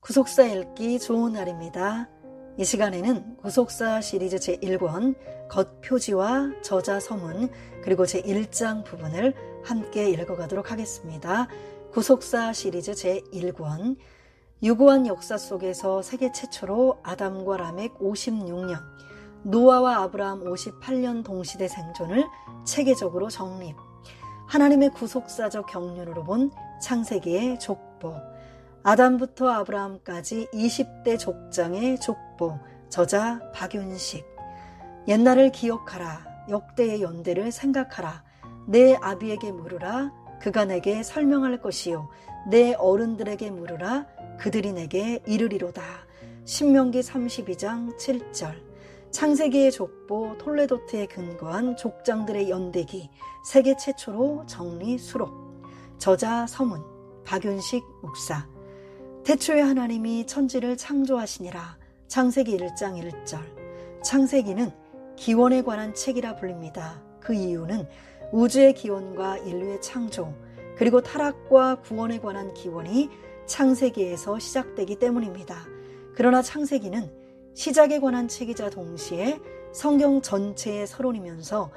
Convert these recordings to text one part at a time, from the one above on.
구속사 읽기 좋은 날입니다. 이 시간에는 구속사 시리즈 제1권 겉표지와 저자 서문 그리고 제1장 부분을 함께 읽어가도록 하겠습니다. 구속사 시리즈 제1권 유구한 역사 속에서 세계 최초로 아담과 라멕 56년, 노아와 아브라함 58년 동시대 생존을 체계적으로 정립, 하나님의 구속사적 경륜으로 본 창세기의 족보, 아담부터 아브라함까지 20대 족장의 족보, 저자 박윤식. 옛날을 기억하라, 역대의 연대를 생각하라, 내 아비에게 물으라, 그가 내게 설명할 것이요, 내 어른들에게 물으라, 그들이 내게 이르리로다. 신명기 32장 7절. 창세기의 족보 톨레도트에 근거한 족장들의 연대기, 세계 최초로 정리 수록. 저자 서문 박윤식 목사. 태초에 하나님이 천지를 창조하시니라. 창세기 1장 1절. 창세기는 기원에 관한 책이라 불립니다. 그 이유는 우주의 기원과 인류의 창조, 그리고 타락과 구원에 관한 기원이 창세기에서 시작되기 때문입니다. 그러나 창세기는 시작에 관한 책이자 동시에 성경 전체의 서론이면서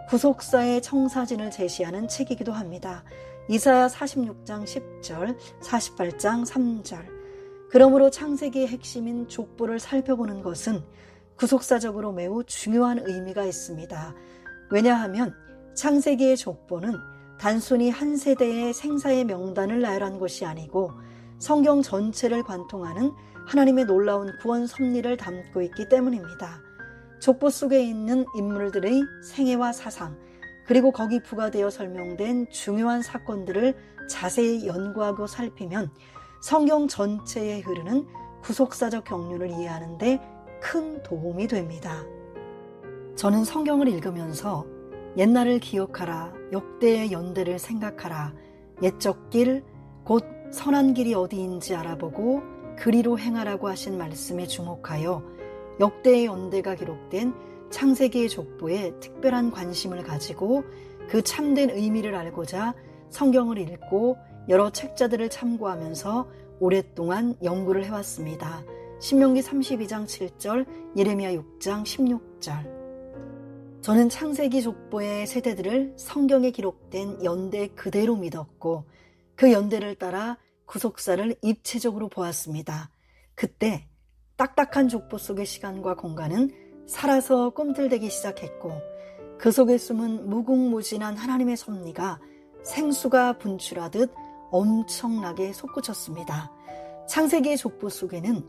구속사의 청사진을 제시하는 책이기도 합니다. 이사야 46장 10절, 48장 3절. 그러므로 창세기의 핵심인 족보를 살펴보는 것은 구속사적으로 매우 중요한 의미가 있습니다. 왜냐하면 창세기의 족보는 단순히 한 세대의 생사의 명단을 나열한 것이 아니고 성경 전체를 관통하는 하나님의 놀라운 구원 섭리를 담고 있기 때문입니다. 족보 속에 있는 인물들의 생애와 사상, 그리고 거기 부과되어 설명된 중요한 사건들을 자세히 연구하고 살피면 성경 전체에 흐르는 구속사적 경륜을 이해하는 데 큰 도움이 됩니다. 저는 성경을 읽으면서 옛날을 기억하라, 역대의 연대를 생각하라, 옛적 길, 곧 선한 길이 어디인지 알아보고 그리로 행하라고 하신 말씀에 주목하여 역대의 연대가 기록된 창세기의 족보에 특별한 관심을 가지고 그 참된 의미를 알고자 성경을 읽고 여러 책자들을 참고하면서 오랫동안 연구를 해왔습니다. 신명기 32장 7절, 예레미야 6장 16절. 저는 창세기 족보의 세대들을 성경에 기록된 연대 그대로 믿었고 그 연대를 따라 구속사를 입체적으로 보았습니다. 그때 딱딱한 족보 속의 시간과 공간은 살아서 꿈틀대기 시작했고 그 속에 숨은 무궁무진한 하나님의 섭리가 생수가 분출하듯 엄청나게 솟구쳤습니다. 창세기의 족보 속에는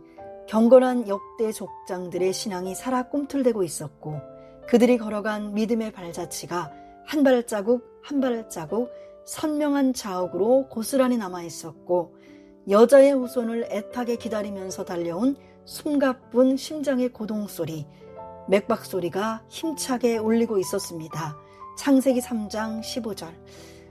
경건한 역대 족장들의 신앙이 살아 꿈틀대고 있었고 그들이 걸어간 믿음의 발자취가 한 발자국 한 발자국 선명한 자욱으로 고스란히 남아있었고 여자의 후손을 애타게 기다리면서 달려온 숨가쁜 심장의 고동소리, 맥박소리가 힘차게 울리고 있었습니다. 창세기 3장 15절.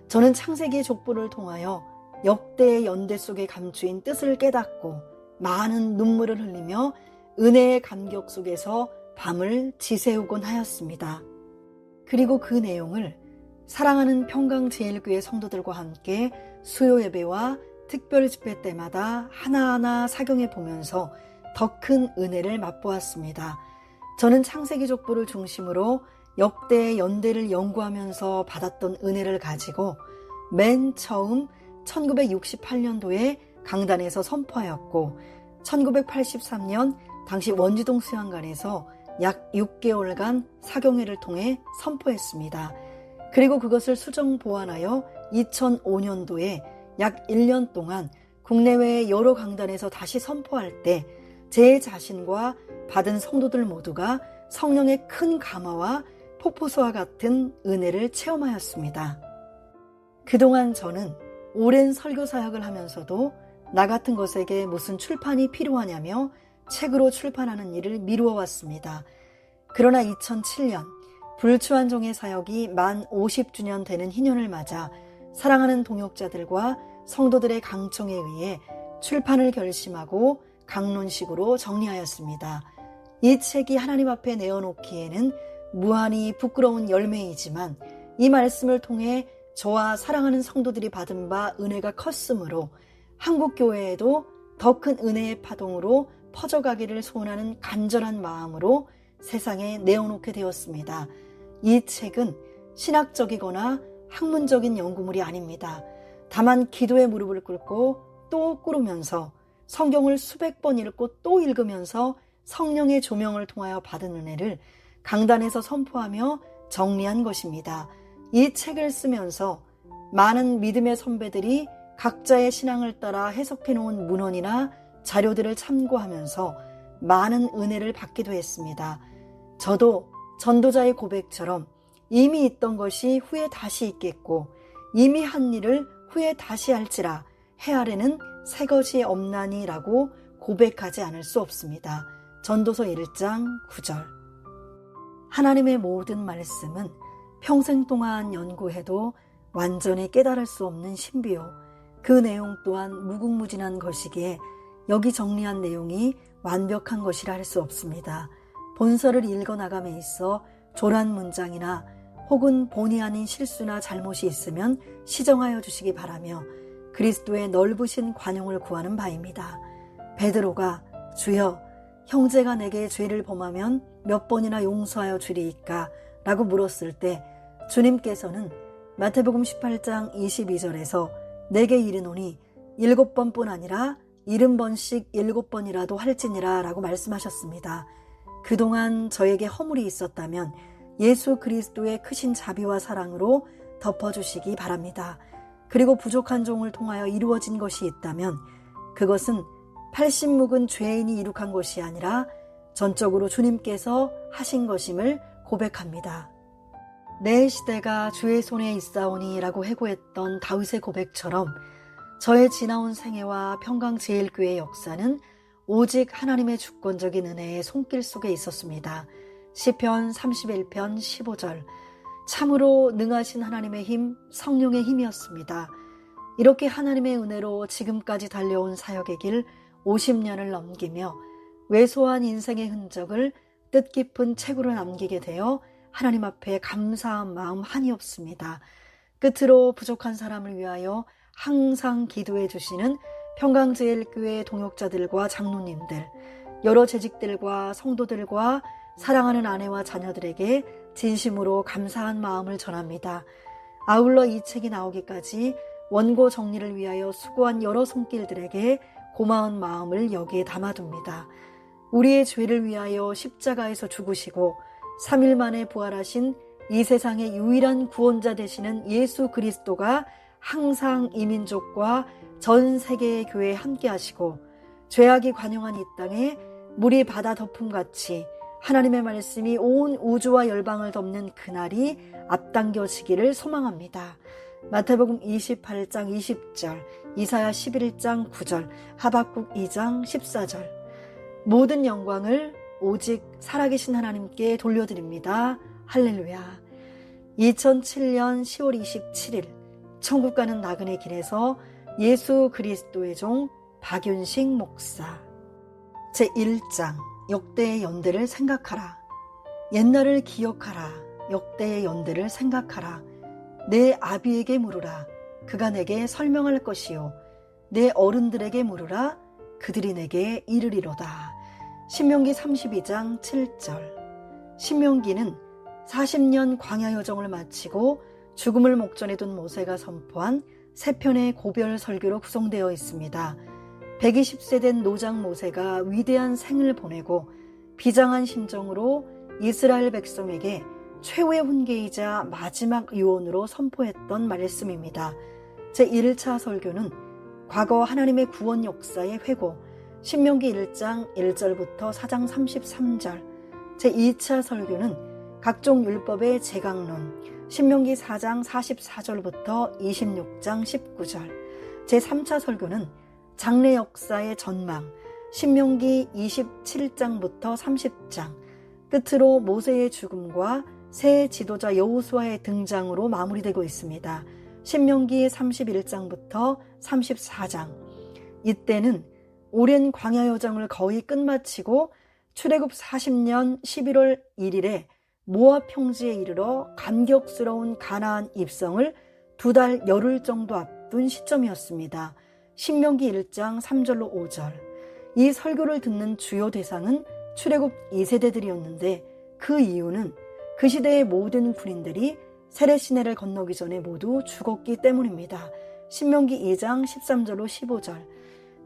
저는 창세기의 족보를 통하여 역대의 연대 속에 감추인 뜻을 깨닫고 많은 눈물을 흘리며 은혜의 감격 속에서 밤을 지새우곤 하였습니다. 그리고 그 내용을 사랑하는 평강제일교회 성도들과 함께 수요 예배와 특별 집회 때마다 하나하나 사경해 보면서 더 큰 은혜를 맛보았습니다. 저는 창세기 족보를 중심으로 역대의 연대를 연구하면서 받았던 은혜를 가지고 맨 처음 1968년도에 강단에서 선포하였고 1983년 당시 원지동 수양관에서 약 6개월간 사경회를 통해 선포했습니다. 그리고 그것을 수정 보완하여 2005년도에 약 1년 동안 국내외의 여러 강단에서 다시 선포할 때 제 자신과 받은 성도들 모두가 성령의 큰 감화와 폭포수와 같은 은혜를 체험하였습니다. 그동안 저는 오랜 설교 사역을 하면서도 나 같은 것에게 무슨 출판이 필요하냐며 책으로 출판하는 일을 미루어 왔습니다. 그러나 2007년 불추한 종의 사역이 만 50주년 되는 희년을 맞아 사랑하는 동역자들과 성도들의 강청에 의해 출판을 결심하고 강론식으로 정리하였습니다. 이 책이 하나님 앞에 내어놓기에는 무한히 부끄러운 열매이지만 이 말씀을 통해 저와 사랑하는 성도들이 받은 바 은혜가 컸으므로 한국교회에도 더 큰 은혜의 파동으로 퍼져가기를 소원하는 간절한 마음으로 세상에 내어놓게 되었습니다. 이 책은 신학적이거나 학문적인 연구물이 아닙니다. 다만 기도의 무릎을 꿇고 또 꿇으면서 성경을 수백 번 읽고 또 읽으면서 성령의 조명을 통하여 받은 은혜를 강단에서 선포하며 정리한 것입니다. 이 책을 쓰면서 많은 믿음의 선배들이 각자의 신앙을 따라 해석해 놓은 문헌이나 자료들을 참고하면서 많은 은혜를 받기도 했습니다. 저도 전도자의 고백처럼 이미 있던 것이 후에 다시 있겠고 이미 한 일을 후에 다시 할지라 헤아래는 새 것이 없나니라고 고백하지 않을 수 없습니다. 전도서 1장 9절. 하나님의 모든 말씀은 평생 동안 연구해도 완전히 깨달을 수 없는 신비요. 그 내용 또한 무궁무진한 것이기에 여기 정리한 내용이 완벽한 것이라 할 수 없습니다. 본서를 읽어나감에 있어 조란 문장이나 혹은 본의 아닌 실수나 잘못이 있으면 시정하여 주시기 바라며 그리스도의 넓으신 관용을 구하는 바입니다. 베드로가 주여 형제가 내게 죄를 범하면 몇 번이나 용서하여 주리이까? 라고 물었을 때 주님께서는 마태복음 18장 22절에서 내게 이르노니 7번뿐 아니라 70번씩 7번이라도 할지니라 라고 말씀하셨습니다. 그동안 저에게 허물이 있었다면 예수 그리스도의 크신 자비와 사랑으로 덮어주시기 바랍니다. 그리고 부족한 종을 통하여 이루어진 것이 있다면 그것은 80묵은 죄인이 이룩한 것이 아니라 전적으로 주님께서 하신 것임을 고백합니다. 내 시대가 주의 손에 있사오니 라고 회고했던 다윗의 고백처럼 저의 지나온 생애와 평강제일교회의 역사는 오직 하나님의 주권적인 은혜의 손길 속에 있었습니다. 시편 31편 15절. 참으로 능하신 하나님의 힘, 성령의 힘이었습니다. 이렇게 하나님의 은혜로 지금까지 달려온 사역의 길 50년을 넘기며 왜소한 인생의 흔적을 뜻깊은 책으로 남기게 되어 하나님 앞에 감사한 마음 한이 없습니다. 끝으로 부족한 사람을 위하여 항상 기도해 주시는 평강제일교회 동역자들과 장로님들, 여러 재직들과 성도들과 사랑하는 아내와 자녀들에게 진심으로 감사한 마음을 전합니다. 아울러 이 책이 나오기까지 원고 정리를 위하여 수고한 여러 손길들에게 고마운 마음을 여기에 담아둡니다. 우리의 죄를 위하여 십자가에서 죽으시고 3일 만에 부활하신 이 세상의 유일한 구원자 되시는 예수 그리스도가 항상 이 민족과 전 세계의 교회에 함께 하시고 죄악이 관영한 이 땅에 물이 바다 덮음같이 하나님의 말씀이 온 우주와 열방을 덮는 그날이 앞당겨지기를 소망합니다. 마태복음 28장 20절, 이사야 11장 9절, 하박국 2장 14절. 모든 영광을 오직 살아계신 하나님께 돌려드립니다. 할렐루야. 2007년 10월 27일 천국 가는 나그네 길에서 예수 그리스도의 종 박윤식 목사. 제1장 역대의 연대를 생각하라. 옛날을 기억하라. 역대의 연대를 생각하라. 내 아비에게 물으라. 그가 내게 설명할 것이요. 내 어른들에게 물으라. 그들이 내게 이르리로다. 신명기 32장 7절. 신명기는 40년 광야 여정을 마치고 죽음을 목전에 둔 모세가 선포한 세 편의 고별 설교로 구성되어 있습니다. 120세 된 노장 모세가 위대한 생을 보내고 비장한 심정으로 이스라엘 백성에게 최후의 훈계이자 마지막 유언으로 선포했던 말씀입니다. 제1차 설교는 과거 하나님의 구원 역사의 회고, 신명기 1장 1절부터 4장 33절. 제2차 설교는 각종 율법의 재강론, 신명기 4장 44절부터 26장 19절. 제3차 설교는 장래 역사의 전망, 신명기 27장부터 30장. 끝으로 모세의 죽음과 새 지도자 여호수아의 등장으로 마무리되고 있습니다. 신명기 31장부터 34장. 이때는 오랜 광야 여정을 거의 끝마치고 출애굽 40년 11월 1일에 모압 평지에 이르러 감격스러운 가나안 입성을 2달 열흘 정도 앞둔 시점이었습니다. 신명기 1장 3절로 5절. 이 설교를 듣는 주요 대상은 출애굽 2세대들이었는데 그 이유는 그 시대의 모든 군인들이 세례 시내를 건너기 전에 모두 죽었기 때문입니다. 신명기 2장 13절로 15절.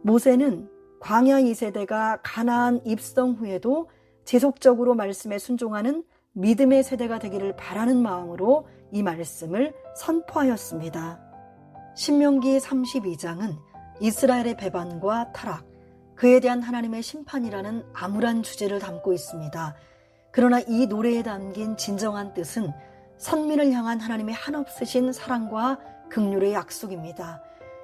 모세는 광야 2세대가 가나안 입성 후에도 지속적으로 말씀에 순종하는 믿음의 세대가 되기를 바라는 마음으로 이 말씀을 선포하였습니다. 신명기 32장은 이스라엘의 배반과 타락, 그에 대한 하나님의 심판이라는 암울한 주제를 담고 있습니다. 그러나 이 노래에 담긴 진정한 뜻은 선민을 향한 하나님의 한없으신 사랑과 긍휼의 약속입니다.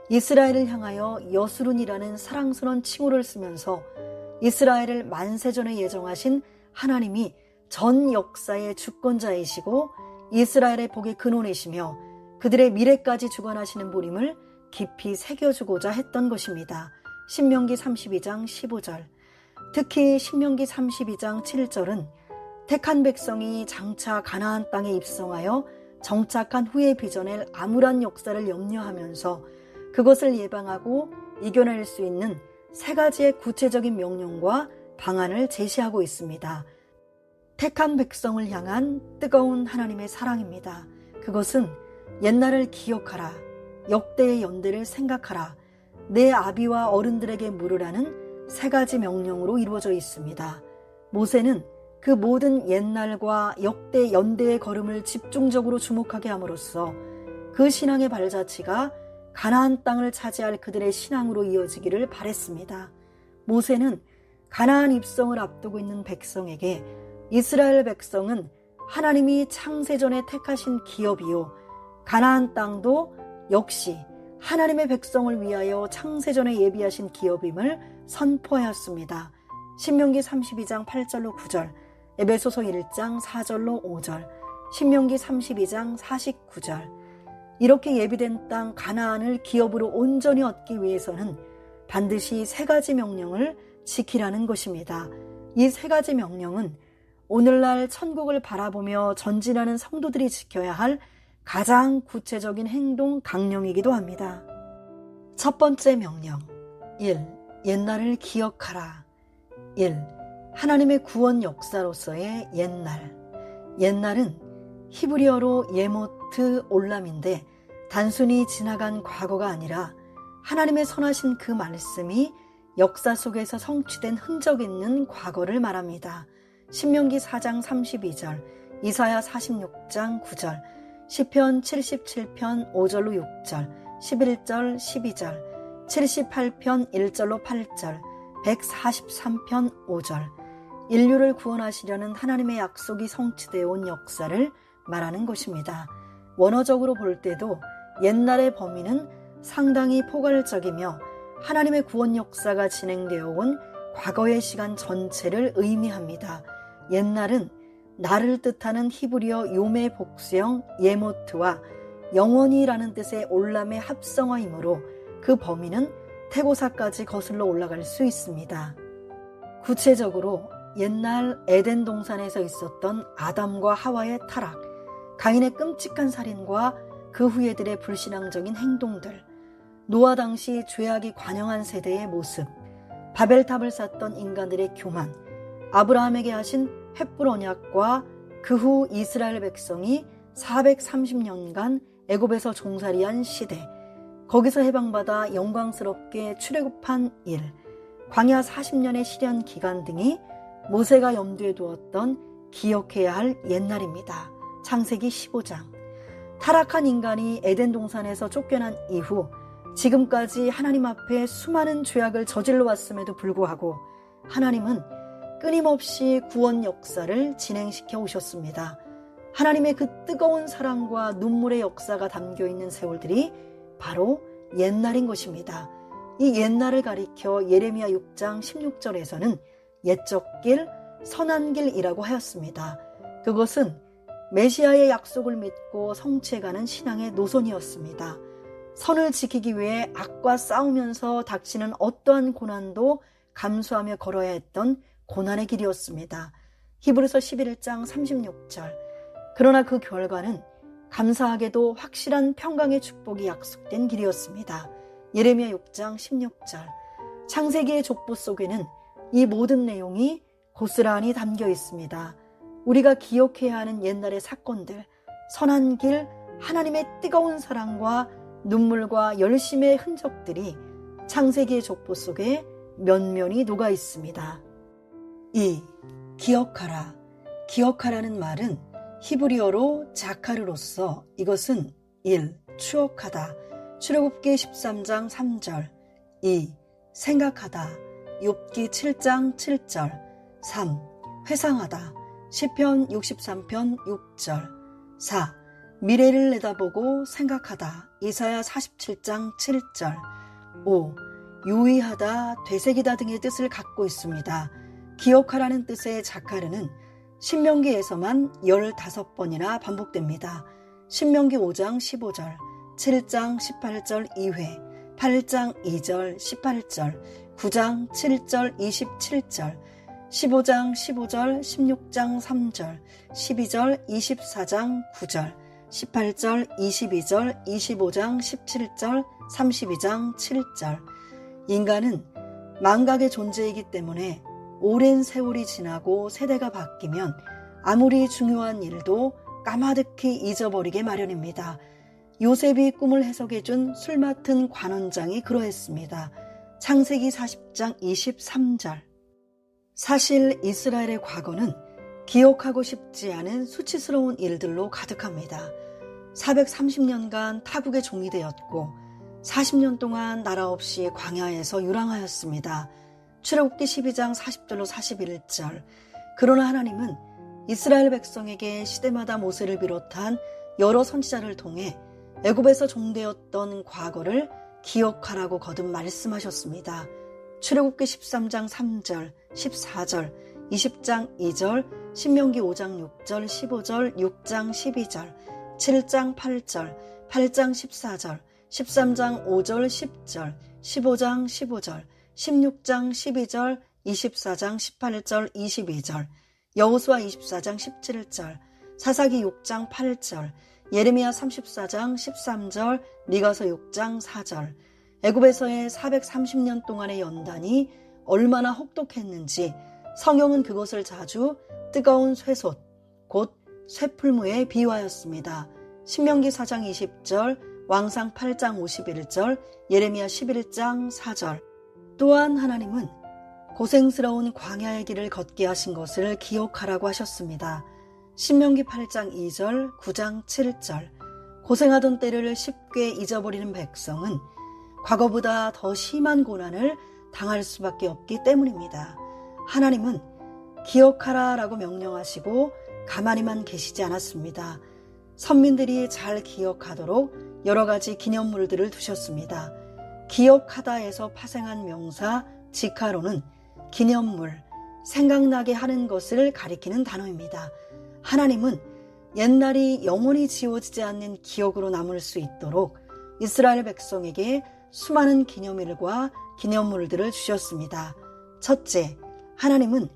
이스라엘을 향하여 여수룬이라는 사랑스러운 칭호를 쓰면서 이스라엘을 만세전에 예정하신 하나님이 전 역사의 주권자이시고 이스라엘의 복의 근원이시며 그들의 미래까지 주관하시는 분임을 깊이 새겨주고자 했던 것입니다. 신명기 32장 15절. 특히 신명기 32장 7절은 택한 백성이 장차 가나안 땅에 입성하여 정착한 후에 빚어낼 암울한 역사를 염려하면서 그것을 예방하고 이겨낼 수 있는 세 가지의 구체적인 명령과 방안을 제시하고 있습니다. 택한 백성을 향한 뜨거운 하나님의 사랑입니다. 그것은 옛날을 기억하라, 역대의 연대를 생각하라, 내 아비와 어른들에게 물으라는 세 가지 명령으로 이루어져 있습니다. 모세는 그 모든 옛날과 역대 연대의 걸음을 집중적으로 주목하게 함으로써 그 신앙의 발자취가 가나안 땅을 차지할 그들의 신앙으로 이어지기를 바랬습니다. 모세는 가나안 입성을 앞두고 있는 백성에게 이스라엘 백성은 하나님이 창세전에 택하신 기업이요, 가나안 땅도 역시 하나님의 백성을 위하여 창세전에 예비하신 기업임을 선포하였습니다. 신명기 32장 8절로 9절, 에베소서 1장 4절로 5절, 신명기 32장 49절. 이렇게 예비된 땅 가나안을 기업으로 온전히 얻기 위해서는 반드시 세 가지 명령을 지키라는 것입니다. 이 세 가지 명령은 오늘날 천국을 바라보며 전진하는 성도들이 지켜야 할 가장 구체적인 행동 강령이기도 합니다. 첫 번째 명령 1. 옛날을 기억하라. 1. 하나님의 구원 역사로서의 옛날. 옛날은 히브리어로 예모트 올람인데 단순히 지나간 과거가 아니라 하나님의 선하신 그 말씀이 역사 속에서 성취된 흔적 있는 과거를 말합니다. 신명기 4장 32절, 이사야 46장 9절, 시편 77편 5절로 6절, 11절 12절, 78편 1절로 8절, 143편 5절. 인류를 구원하시려는 하나님의 약속이 성취되어 온 역사를 말하는 것입니다. 원어적으로 볼 때도 옛날의 범위는 상당히 포괄적이며 하나님의 구원 역사가 진행되어 온 과거의 시간 전체를 의미합니다. 옛날은 나를 뜻하는 히브리어 요메 복수형 예모트와 영원히라는 뜻의 올람의 합성어이므로 그 범위는 태고사까지 거슬러 올라갈 수 있습니다. 구체적으로 옛날 에덴 동산에서 있었던 아담과 하와의 타락, 가인의 끔찍한 살인과 그 후예들의 불신앙적인 행동들, 노아 당시 죄악이 관영한 세대의 모습, 바벨탑을 쌓던 인간들의 교만, 아브라함에게 하신 횃불 언약과 그 후 이스라엘 백성이 430년간 애굽에서 종살이한 시대, 거기서 해방받아 영광스럽게 출애굽한 일, 광야 40년의 시련 기간 등이 모세가 염두에 두었던 기억해야 할 옛날입니다. 창세기 15장. 타락한 인간이 에덴 동산에서 쫓겨난 이후 지금까지 하나님 앞에 수많은 죄악을 저질러 왔음에도 불구하고 하나님은 끊임없이 구원 역사를 진행시켜 오셨습니다. 하나님의 그 뜨거운 사랑과 눈물의 역사가 담겨있는 세월들이 바로 옛날인 것입니다. 이 옛날을 가리켜 예레미야 6장 16절에서는 옛적 길, 선한 길이라고 하였습니다. 그것은 메시아의 약속을 믿고 성취해가는 신앙의 노선이었습니다. 선을 지키기 위해 악과 싸우면서 닥치는 어떠한 고난도 감수하며 걸어야 했던 고난의 길이었습니다. 히브리서 11장 36절. 그러나 그 결과는 감사하게도 확실한 평강의 축복이 약속된 길이었습니다. 예레미야 6장 16절. 창세기의 족보 속에는 이 모든 내용이 고스란히 담겨 있습니다. 우리가 기억해야 하는 옛날의 사건들, 선한 길, 하나님의 뜨거운 사랑과 눈물과 열심의 흔적들이 창세기의 족보 속에 면면이 녹아 있습니다. 2. 기억하라. 기억하라는 말은 히브리어로 자카르로서 이것은 1. 추억하다. 출애굽기 13장 3절. 2. 생각하다. 욥기 7장 7절. 3. 회상하다. 시편 63편 6절. 4. 미래를 내다보고 생각하다. 이사야 47장 7절. 5. 유의하다, 되새기다 등의 뜻을 갖고 있습니다. 기억하라는 뜻의 자카르는 신명기에서만 15번이나 반복됩니다. 신명기 5장 15절, 7장 18절 2회, 8장 2절 18절, 9장 7절 27절, 15장 15절 16장 3절, 12절 24장 9절, 18절 22절 25장 17절 32장 7절. 인간은 망각의 존재이기 때문에 오랜 세월이 지나고 세대가 바뀌면 아무리 중요한 일도 까마득히 잊어버리게 마련입니다. 요셉이 꿈을 해석해준 술 맡은 관원장이 그러했습니다. 창세기 40장 23절. 사실 이스라엘의 과거는 기억하고 싶지 않은 수치스러운 일들로 가득합니다. 430년간 타국의 종이 되었고 40년 동안 나라 없이 광야에서 유랑하였습니다. 출애굽기 12장 40절로 41절. 그러나 하나님은 이스라엘 백성에게 시대마다 모세를 비롯한 여러 선지자를 통해 애굽에서 종되었던 과거를 기억하라고 거듭 말씀하셨습니다. 출애굽기 13장 3절, 14절, 20장 2절, 신명기 5장 6절, 15절, 6장 12절, 7장 8절, 8장 14절, 13장 5절 10절, 15장 15절, 16장 12절, 24장 18절 22절, 여호수아 24장 17절, 사사기 6장 8절, 예레미야 34장 13절, 미가서 6장 4절. 애굽에서의 430년 동안의 연단이 얼마나 혹독했는지 성경은 그것을 자주 뜨거운 쇠솥, 곧 쇠풀무에 비유하였습니다. 신명기 4장 20절, 왕상 8장 51절, 예레미야 11장 4절. 또한 하나님은 고생스러운 광야의 길을 걷게 하신 것을 기억하라고 하셨습니다. 신명기 8장 2절, 9장 7절. 고생하던 때를 쉽게 잊어버리는 백성은 과거보다 더 심한 고난을 당할 수밖에 없기 때문입니다. 하나님은 기억하라라고 명령하시고 가만히만 계시지 않았습니다. 선민들이 잘 기억하도록 여러 가지 기념물들을 두셨습니다. 기억하다에서 파생한 명사 지카로는 기념물, 생각나게 하는 것을 가리키는 단어입니다. 하나님은 옛날이 영원히 지워지지 않는 기억으로 남을 수 있도록 이스라엘 백성에게 수많은 기념일과 기념물들을 주셨습니다. 첫째, 하나님은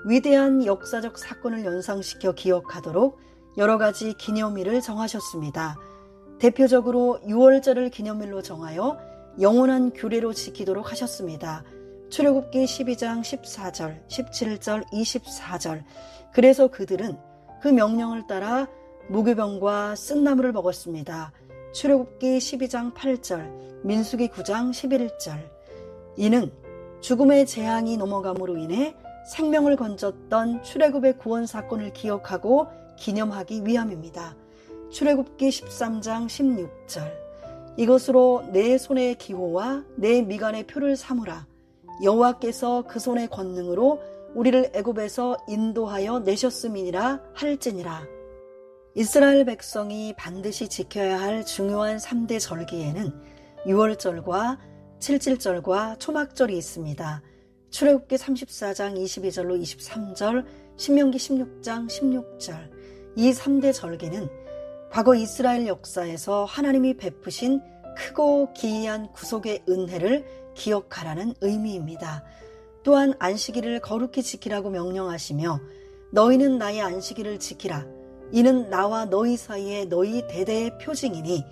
위대한 역사적 사건을 연상시켜 기억하도록 여러 가지 기념일을 정하셨습니다. 대표적으로 6월절을 기념일로 정하여 영원한 규례로 지키도록 하셨습니다. 출애굽기 12장 14절, 17절, 24절. 그래서 그들은 그 명령을 따라 무교병과 쓴나물을 먹었습니다. 출애굽기 12장 8절, 민수기 9장 11절. 이는 죽음의 재앙이 넘어감으로 인해 생명을 건졌던 출애굽의 구원 사건을 기억하고 기념하기 위함입니다. 출애굽기 13장 16절. 이것으로 내 손의 기호와 내 미간의 표를 삼으라. 여호와께서 그 손의 권능으로 우리를 애굽에서 인도하여 내셨음이니라 할지니라. 이스라엘 백성이 반드시 지켜야 할 중요한 3대 절기에는 6월절과 7.7절과 초막절이 있습니다. 출애굽기 34장 22절로 23절, 신명기 16장 16절. 이 3대 절기는 과거 이스라엘 역사에서 하나님이 베푸신 크고 기이한 구속의 은혜를 기억하라는 의미입니다. 또한 안식일을 거룩히 지키라고 명령하시며 너희는 나의 안식일을 지키라. 이는 나와 너희 사이에 너희 대대의 표징이니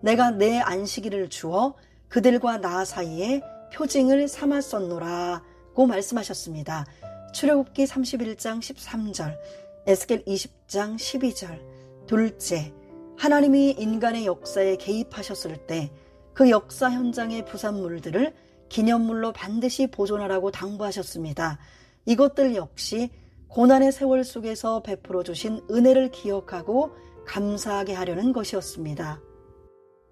내가 내 안식일을 주어 그들과 나 사이에 표징을 삼았었노라고 말씀하셨습니다. 출애굽기 31장 13절, 에스겔 20장 12절. 둘째, 하나님이 인간의 역사에 개입하셨을 때 그 역사 현장의 부산물들을 기념물로 반드시 보존하라고 당부하셨습니다. 이것들 역시 고난의 세월 속에서 베풀어 주신 은혜를 기억하고 감사하게 하려는 것이었습니다.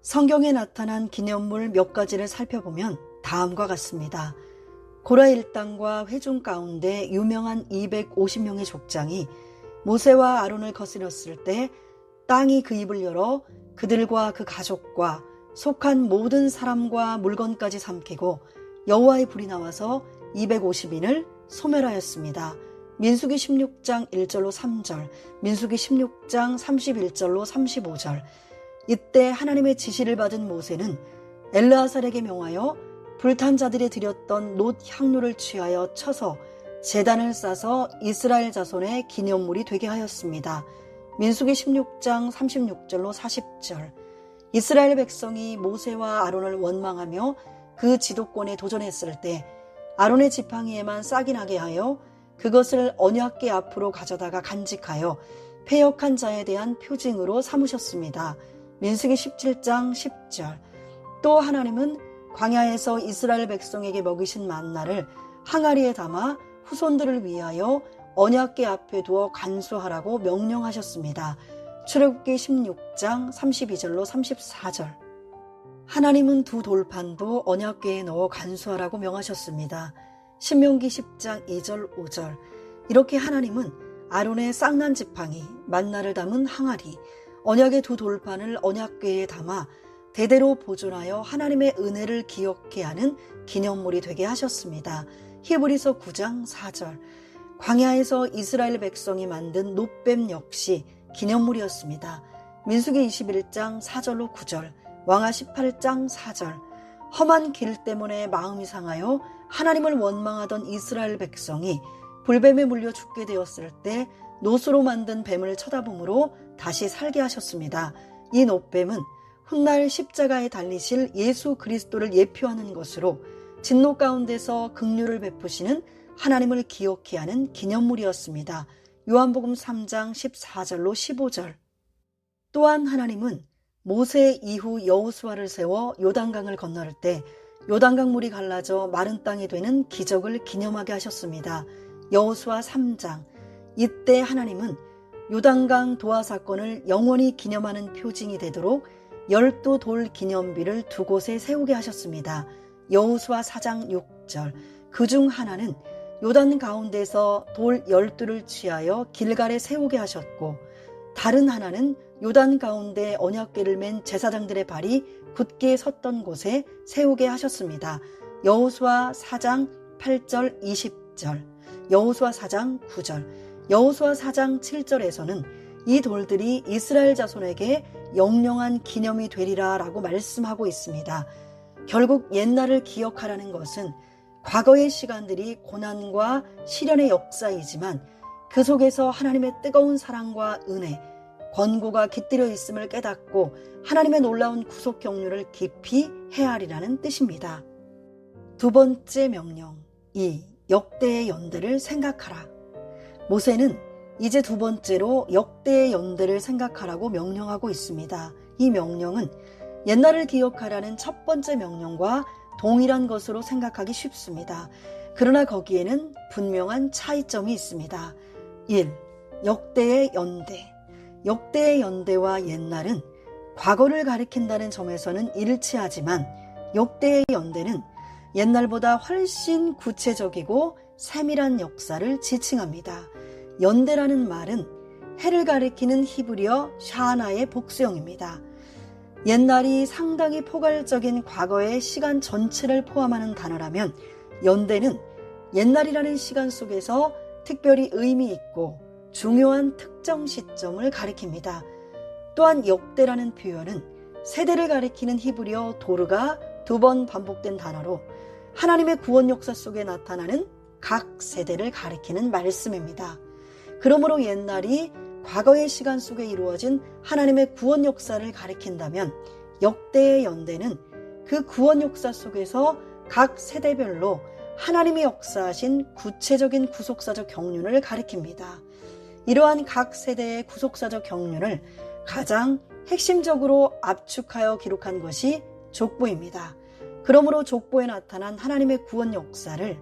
성경에 나타난 기념물 몇 가지를 살펴보면 다음과 같습니다. 고라 일당과 회중 가운데 유명한 250명의 족장이 모세와 아론을 거스렸을 때 땅이 그 입을 열어 그들과 그 가족과 속한 모든 사람과 물건까지 삼키고 여호와의 불이 나와서 250인을 소멸하였습니다. 민수기 16장 1절로 3절, 민수기 16장 31절로 35절. 이때 하나님의 지시를 받은 모세는 엘르아살에게 명하여 불탄 자들이 드렸던 놋 향로를 취하여 쳐서 제단을 싸서 이스라엘 자손의 기념물이 되게 하였습니다. 민수기 16장 36절로 40절. 이스라엘 백성이 모세와 아론을 원망하며 그 지도권에 도전했을 때 아론의 지팡이에만 싹이 나게 하여 그것을 언약궤 앞으로 가져다가 간직하여 패역한 자에 대한 표징으로 삼으셨습니다. 민수기 17장 10절. 또 하나님은 광야에서 이스라엘 백성에게 먹이신 만나를 항아리에 담아 후손들을 위하여 언약궤 앞에 두어 간수하라고 명령하셨습니다. 출애굽기 16장 32절로 34절. 하나님은 두 돌판도 언약궤에 넣어 간수하라고 명하셨습니다. 신명기 10장 2절 5절. 이렇게 하나님은 아론의 쌍난 지팡이, 만나를 담은 항아리, 언약의 두 돌판을 언약궤에 담아 대대로 보존하여 하나님의 은혜를 기억케 하는 기념물이 되게 하셨습니다. 히브리서 9장 4절. 광야에서 이스라엘 백성이 만든 놋뱀 역시 기념물이었습니다. 민수기 21장 4절로 9절, 왕하 18장 4절. 험한 길 때문에 마음이 상하여 하나님을 원망하던 이스라엘 백성이 불뱀에 물려 죽게 되었을 때 놋으로 만든 뱀을 쳐다보므로 다시 살게 하셨습니다. 이 놋뱀은 훗날 십자가에 달리실 예수 그리스도를 예표하는 것으로 진노 가운데서 긍휼을 베푸시는 하나님을 기억케 하는 기념물이었습니다. 요한복음 3장 14절로 15절. 또한 하나님은 모세 이후 여호수아를 세워 요단강을 건널 때 요단강 물이 갈라져 마른 땅이 되는 기적을 기념하게 하셨습니다. 여호수아 3장. 이때 하나님은 요단강 도하 사건을 영원히 기념하는 표징이 되도록 12돌 기념비를 두 곳에 세우게 하셨습니다. 여호수아 4장 6절. 그중 하나는 요단 가운데서 돌 12를 취하여 길갈에 세우게 하셨고, 다른 하나는 요단 가운데 언약궤를 맨 제사장들의 발이 굳게 섰던 곳에 세우게 하셨습니다. 여호수아 4장 8절 20절, 여호수아 4장 9절, 여호수아 4장 7절에서는 이 돌들이 이스라엘 자손에게 영영한 기념이 되리라 라고 말씀하고 있습니다. 결국 옛날을 기억하라는 것은 과거의 시간들이 고난과 시련의 역사이지만 그 속에서 하나님의 뜨거운 사랑과 은혜, 권고가 깃들여 있음을 깨닫고 하나님의 놀라운 구속 경륜을 깊이 헤아리라는 뜻입니다. 두 번째 명령, 이 역대의 연대를 생각하라. 모세는 이제 두 번째로 역대의 연대를 생각하라고 명령하고 있습니다. 이 명령은 옛날을 기억하라는 첫 번째 명령과 동일한 것으로 생각하기 쉽습니다. 그러나 거기에는 분명한 차이점이 있습니다. 1. 역대의 연대. 역대의 연대와 옛날은 과거를 가리킨다는 점에서는 일치하지만 역대의 연대는 옛날보다 훨씬 구체적이고 세밀한 역사를 지칭합니다. 연대라는 말은 해를 가리키는 히브리어 샤나의 복수형입니다. 옛날이 상당히 포괄적인 과거의 시간 전체를 포함하는 단어라면 연대는 옛날이라는 시간 속에서 특별히 의미 있고 중요한 특정 시점을 가리킵니다. 또한 역대라는 표현은 세대를 가리키는 히브리어 도르가 두 번 반복된 단어로 하나님의 구원 역사 속에 나타나는 각 세대를 가리키는 말씀입니다. 그러므로 옛날이 과거의 시간 속에 이루어진 하나님의 구원 역사를 가리킨다면 역대의 연대는 그 구원 역사 속에서 각 세대별로 하나님이 역사하신 구체적인 구속사적 경륜을 가리킵니다. 이러한 각 세대의 구속사적 경륜을 가장 핵심적으로 압축하여 기록한 것이 족보입니다. 그러므로 족보에 나타난 하나님의 구원 역사를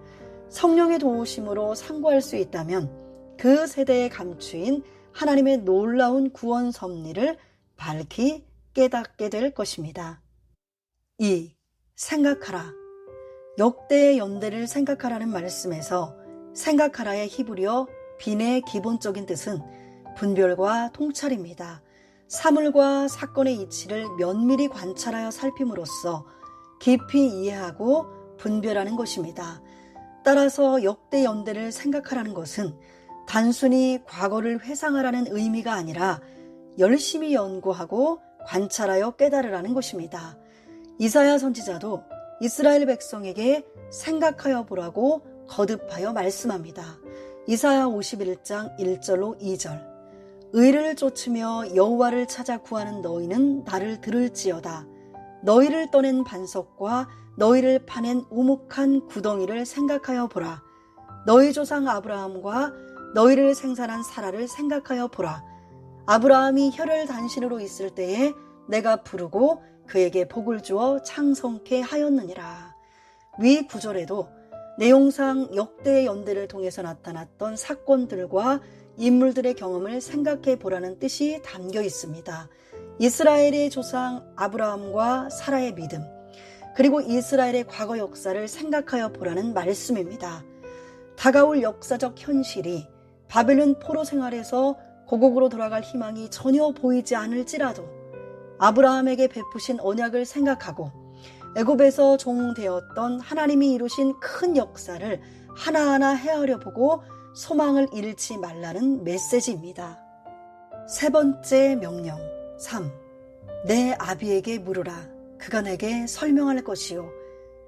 성령의 도우심으로 상고할 수 있다면 그 세대에 감추인 하나님의 놀라운 구원 섭리를 밝히 깨닫게 될 것입니다. 2. 생각하라. 역대의 연대를 생각하라는 말씀에서 생각하라의 히브리어 빈의 기본적인 뜻은 분별과 통찰입니다. 사물과 사건의 이치를 면밀히 관찰하여 살핌으로써 깊이 이해하고 분별하는 것입니다. 따라서 역대 연대를 생각하라는 것은 단순히 과거를 회상하라는 의미가 아니라 열심히 연구하고 관찰하여 깨달으라는 것입니다. 이사야 선지자도 이스라엘 백성에게 생각하여 보라고 거듭하여 말씀합니다. 이사야 51장 1절로 2절. 의를 쫓으며 여호와를 찾아 구하는 너희는 나를 들을지어다. 너희를 떠낸 반석과 너희를 파낸 우묵한 구덩이를 생각하여 보라. 너희 조상 아브라함과 너희를 생산한 사라를 생각하여 보라. 아브라함이 혈혈단신으로 있을 때에 내가 부르고 그에게 복을 주어 창성케 하였느니라. 위 구절에도 내용상 역대의 연대를 통해서 나타났던 사건들과 인물들의 경험을 생각해 보라는 뜻이 담겨 있습니다. 이스라엘의 조상 아브라함과 사라의 믿음, 그리고 이스라엘의 과거 역사를 생각하여 보라는 말씀입니다. 다가올 역사적 현실이 바벨론 포로 생활에서 고국으로 돌아갈 희망이 전혀 보이지 않을지라도 아브라함에게 베푸신 언약을 생각하고 애굽에서 종되었던 하나님이 이루신 큰 역사를 하나하나 헤아려 보고 소망을 잃지 말라는 메시지입니다. 세 번째 명령 3. 내 아비에게 물으라. 그가 내게 설명할 것이요.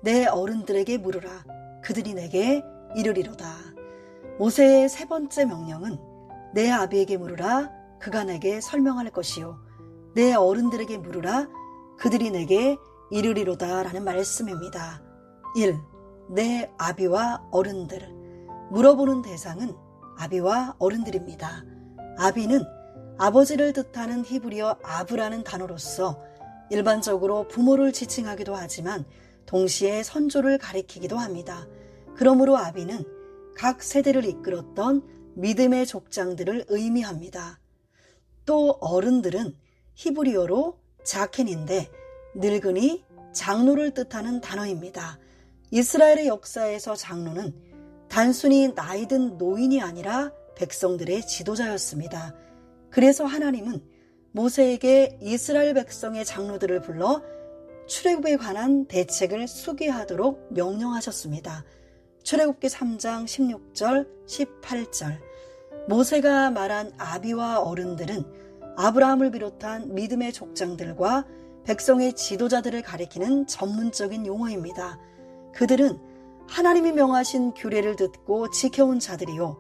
내 어른들에게 물으라. 그들이 내게 이르리로다. 모세의 세 번째 명령은 내 아비에게 물으라. 그가 내게 설명할 것이요. 내 어른들에게 물으라. 그들이 내게 이르리로다 라는 말씀입니다. 1. 내 아비와 어른들. 물어보는 대상은 아비와 어른들입니다. 아비는 아버지를 뜻하는 히브리어 아브라는 단어로서 일반적으로 부모를 지칭하기도 하지만 동시에 선조를 가리키기도 합니다. 그러므로 아비는 각 세대를 이끌었던 믿음의 족장들을 의미합니다. 또 어른들은 히브리어로 자켄인데 늙은이, 장로를 뜻하는 단어입니다. 이스라엘의 역사에서 장로는 단순히 나이든 노인이 아니라 백성들의 지도자였습니다. 그래서 하나님은 모세에게 이스라엘 백성의 장로들을 불러 출애굽에 관한 대책을 수기하도록 명령하셨습니다. 출애굽기 3장 16절, 18절. 모세가 말한 아비와 어른들은 아브라함을 비롯한 믿음의 족장들과 백성의 지도자들을 가리키는 전문적인 용어입니다. 그들은 하나님이 명하신 규례를 듣고 지켜온 자들이요.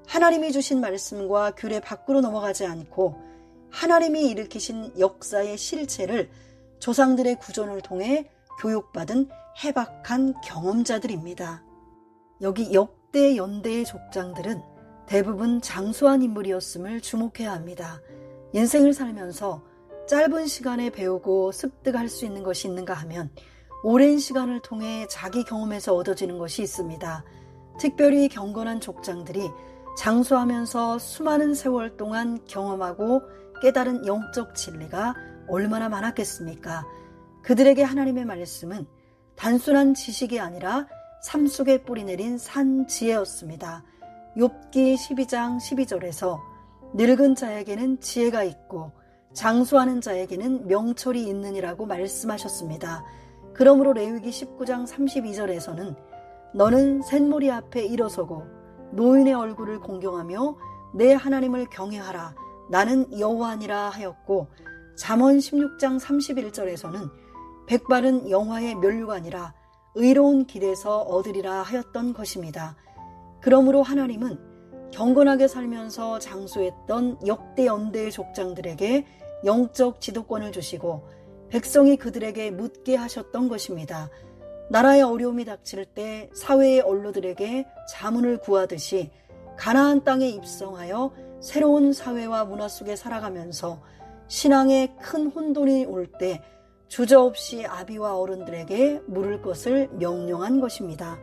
하나님이 주신 말씀과 규례 밖으로 넘어가지 않고 하나님이 일으키신 역사의 실체를 조상들의 구전을 통해 교육받은 해박한 경험자들입니다. 여기 역대 연대의 족장들은 대부분 장수한 인물이었음을 주목해야 합니다. 인생을 살면서 짧은 시간에 배우고 습득할 수 있는 것이 있는가 하면 오랜 시간을 통해 자기 경험에서 얻어지는 것이 있습니다. 특별히 경건한 족장들이 장수하면서 수많은 세월 동안 경험하고 깨달은 영적 진리가 얼마나 많았겠습니까? 그들에게 하나님의 말씀은 단순한 지식이 아니라 삶 속에 뿌리내린 산 지혜였습니다. 욥기 12장 12절에서 늙은 자에게는 지혜가 있고 장수하는 자에게는 명철이 있느니라고 말씀하셨습니다. 그러므로 레위기 19장 32절에서는 너는 샘머리 앞에 일어서고 노인의 얼굴을 공경하며 내 하나님을 경외하라. 나는 여호와니라 하였고 잠언 16장 31절에서는 백발은 영화의 면류관이라 의로운 길에서 얻으리라 하였던 것입니다. 그러므로 하나님은 경건하게 살면서 장수했던 역대 연대의 족장들에게 영적 지도권을 주시고 백성이 그들에게 묻게 하셨던 것입니다. 나라의 어려움이 닥칠 때 사회의 언로들에게 자문을 구하듯이 가나안 땅에 입성하여 새로운 사회와 문화 속에 살아가면서 신앙에 큰 혼돈이 올 때 주저없이 아비와 어른들에게 물을 것을 명령한 것입니다.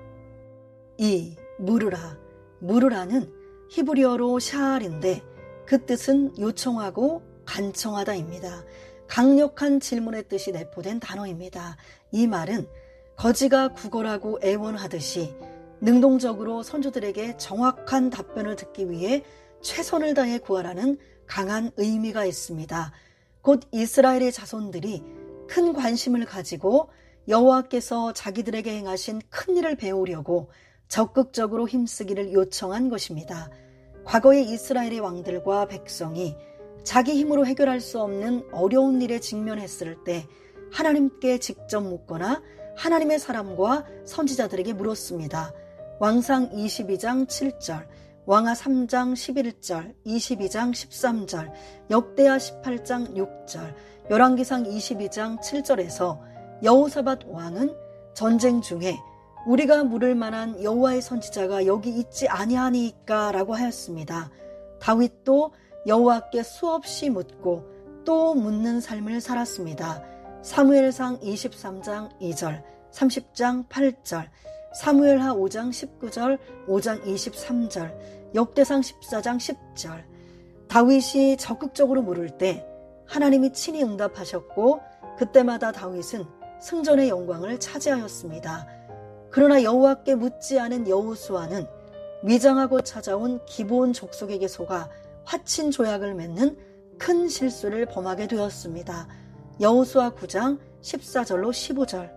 이 물으라, 물으라는 히브리어로 샤알인데 그 뜻은 요청하고 간청하다입니다. 강력한 질문의 뜻이 내포된 단어입니다. 이 말은 거지가 구걸하고 애원하듯이 능동적으로 선조들에게 정확한 답변을 듣기 위해 최선을 다해 구하라는 강한 의미가 있습니다. 곧 이스라엘의 자손들이 큰 관심을 가지고 여호와께서 자기들에게 행하신 큰 일을 배우려고 적극적으로 힘쓰기를 요청한 것입니다. 과거의 이스라엘의 왕들과 백성이 자기 힘으로 해결할 수 없는 어려운 일에 직면했을 때 하나님께 직접 묻거나 하나님의 사람과 선지자들에게 물었습니다. 왕상 22장 7절, 왕하 3장 11절, 22장 13절, 역대하 18장 6절, 열왕기상 22장 7절에서 여호사밧 왕은 전쟁 중에 우리가 물을 만한 여호와의 선지자가 여기 있지 아니하니까 라고 하였습니다. 다윗도 여호와께 수없이 묻고 또 묻는 삶을 살았습니다. 사무엘상 23장 2절, 30장 8절, 사무엘하 5장 19절, 5장 23절, 역대상 14장 10절. 다윗이 적극적으로 물을 때 하나님이 친히 응답하셨고 그때마다 다윗은 승전의 영광을 차지하였습니다. 그러나 여호와께 묻지 않은 여호수아는 위장하고 찾아온 기브온 족속에게 속아 화친 조약을 맺는 큰 실수를 범하게 되었습니다. 여호수아 9장 14절로 15절.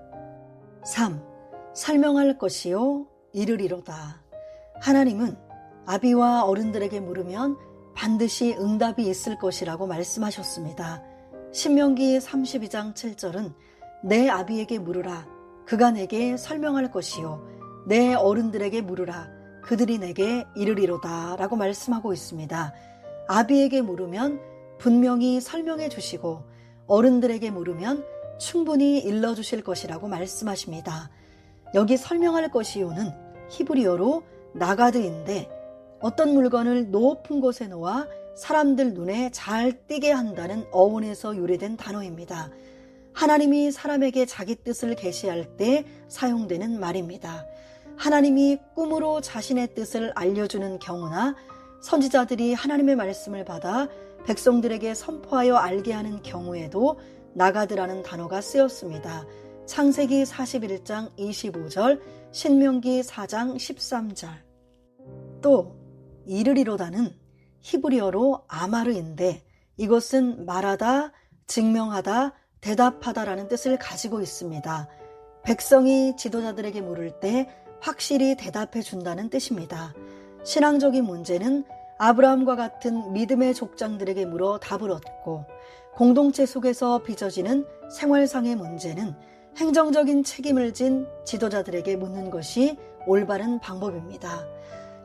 3. 설명할 것이요 이르리로다. 하나님은 아비와 어른들에게 물으면 반드시 응답이 있을 것이라고 말씀하셨습니다. 신명기 32장 7절은 내 아비에게 물으라 그가 내게 설명할 것이요 내 어른들에게 물으라 그들이 내게 이르리로다 라고 말씀하고 있습니다. 아비에게 물으면 분명히 설명해 주시고 어른들에게 물으면 충분히 일러주실 것이라고 말씀하십니다. 여기 설명할 것이요는 히브리어로 나가드인데 어떤 물건을 높은 곳에 놓아 사람들 눈에 잘 띄게 한다는 어원에서 유래된 단어입니다. 하나님이 사람에게 자기 뜻을 계시할 때 사용되는 말입니다. 하나님이 꿈으로 자신의 뜻을 알려주는 경우나 선지자들이 하나님의 말씀을 받아 백성들에게 선포하여 알게 하는 경우에도 나가드라는 단어가 쓰였습니다. 창세기 41장 25절, 신명기 4장 13절. 또 이르리로다는 히브리어로 아마르인데 이것은 말하다, 증명하다, 대답하다라는 뜻을 가지고 있습니다. 백성이 지도자들에게 물을 때 확실히 대답해 준다는 뜻입니다. 신앙적인 문제는 아브라함과 같은 믿음의 족장들에게 물어 답을 얻고 공동체 속에서 빚어지는 생활상의 문제는 행정적인 책임을 진 지도자들에게 묻는 것이 올바른 방법입니다.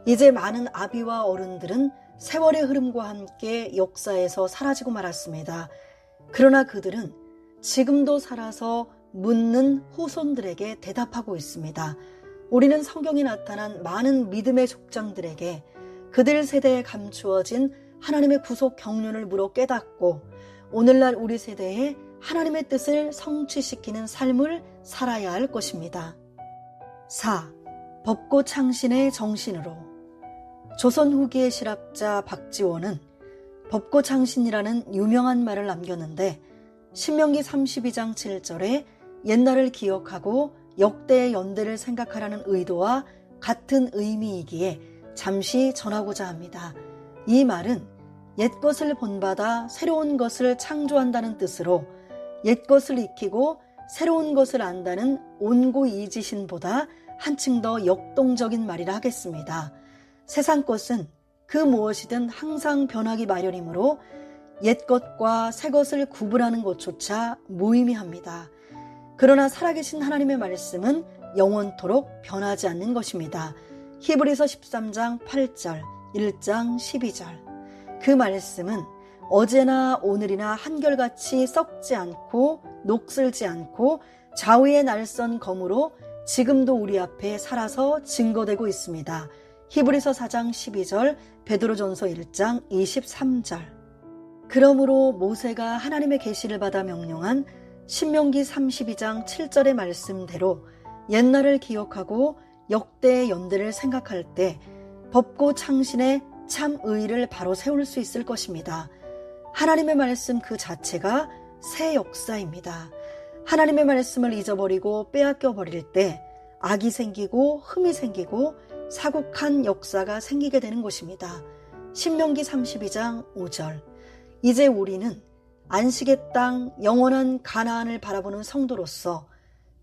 이제 많은 아비와 어른들은 세월의 흐름과 함께 역사에서 사라지고 말았습니다. 그러나 그들은 지금도 살아서 묻는 후손들에게 대답하고 있습니다. 우리는 성경에 나타난 많은 믿음의 족장들에게 그들 세대에 감추어진 하나님의 구속 경륜을 물어 깨닫고 오늘날 우리 세대에 하나님의 뜻을 성취시키는 삶을 살아야 할 것입니다. 4. 법고 창신의 정신으로. 조선 후기의 실학자 박지원은 법고 창신이라는 유명한 말을 남겼는데 신명기 32장 7절에 옛날을 기억하고 역대의 연대를 생각하라는 의도와 같은 의미이기에 잠시 전하고자 합니다. 이 말은 옛것을 본받아 새로운 것을 창조한다는 뜻으로 옛것을 익히고 새로운 것을 안다는 온고이지신보다 한층 더 역동적인 말이라 하겠습니다. 세상 것은 그 무엇이든 항상 변하기 마련이므로 옛것과 새것을 구분하는 것조차 무의미합니다. 그러나 살아계신 하나님의 말씀은 영원토록 변하지 않는 것입니다. 히브리서 13장 8절, 1장 12절. 그 말씀은 어제나 오늘이나 한결같이 썩지 않고 녹슬지 않고 좌우의 날선 검으로 지금도 우리 앞에 살아서 증거되고 있습니다. 히브리서 4장 12절, 베드로전서 1장 23절. 그러므로 모세가 하나님의 계시를 받아 명령한 신명기 32장 7절의 말씀대로 옛날을 기억하고 역대의 연대를 생각할 때 법고 창신의 참 의의를 바로 세울 수 있을 것입니다. 하나님의 말씀 그 자체가 새 역사입니다. 하나님의 말씀을 잊어버리고 빼앗겨 버릴 때 악이 생기고 흠이 생기고 사국한 역사가 생기게 되는 것입니다. 신명기 32장 5절. 이제 우리는 안식의 땅 영원한 가나안을 바라보는 성도로서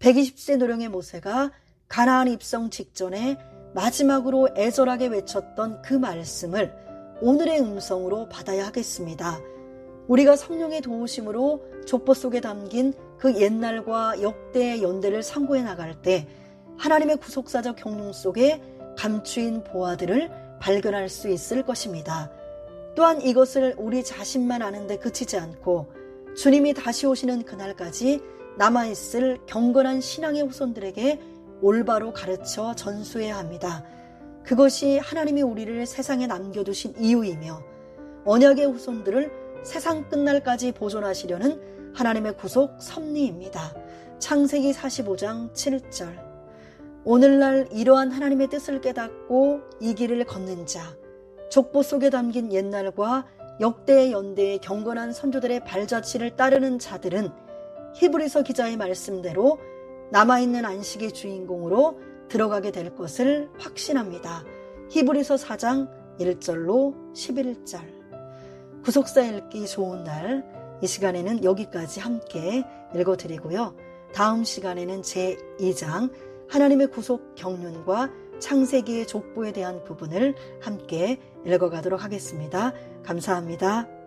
120세 노령의 모세가 가나안 입성 직전에 마지막으로 애절하게 외쳤던 그 말씀을 오늘의 음성으로 받아야 하겠습니다. 우리가 성령의 도우심으로 족보 속에 담긴 그 옛날과 역대의 연대를 상고해 나갈 때 하나님의 구속사적 경륜 속에 감추인 보화들을 발견할 수 있을 것입니다. 또한 이것을 우리 자신만 아는데 그치지 않고 주님이 다시 오시는 그날까지 남아있을 경건한 신앙의 후손들에게 올바로 가르쳐 전수해야 합니다. 그것이 하나님이 우리를 세상에 남겨두신 이유이며 언약의 후손들을 세상 끝날까지 보존하시려는 하나님의 구속 섭리입니다. 창세기 45장 7절. 오늘날 이러한 하나님의 뜻을 깨닫고 이 길을 걷는 자, 족보 속에 담긴 옛날과 역대의 연대의 경건한 선조들의 발자취를 따르는 자들은 히브리서 기자의 말씀대로 남아있는 안식의 주인공으로 들어가게 될 것을 확신합니다. 히브리서 4장 1절로 11절. 구속사 읽기 좋은 날, 이 시간에는 여기까지 함께 읽어드리고요. 다음 시간에는 제2장 하나님의 구속 경륜과 창세기의 족보에 대한 부분을 함께 읽어가도록 하겠습니다. 감사합니다.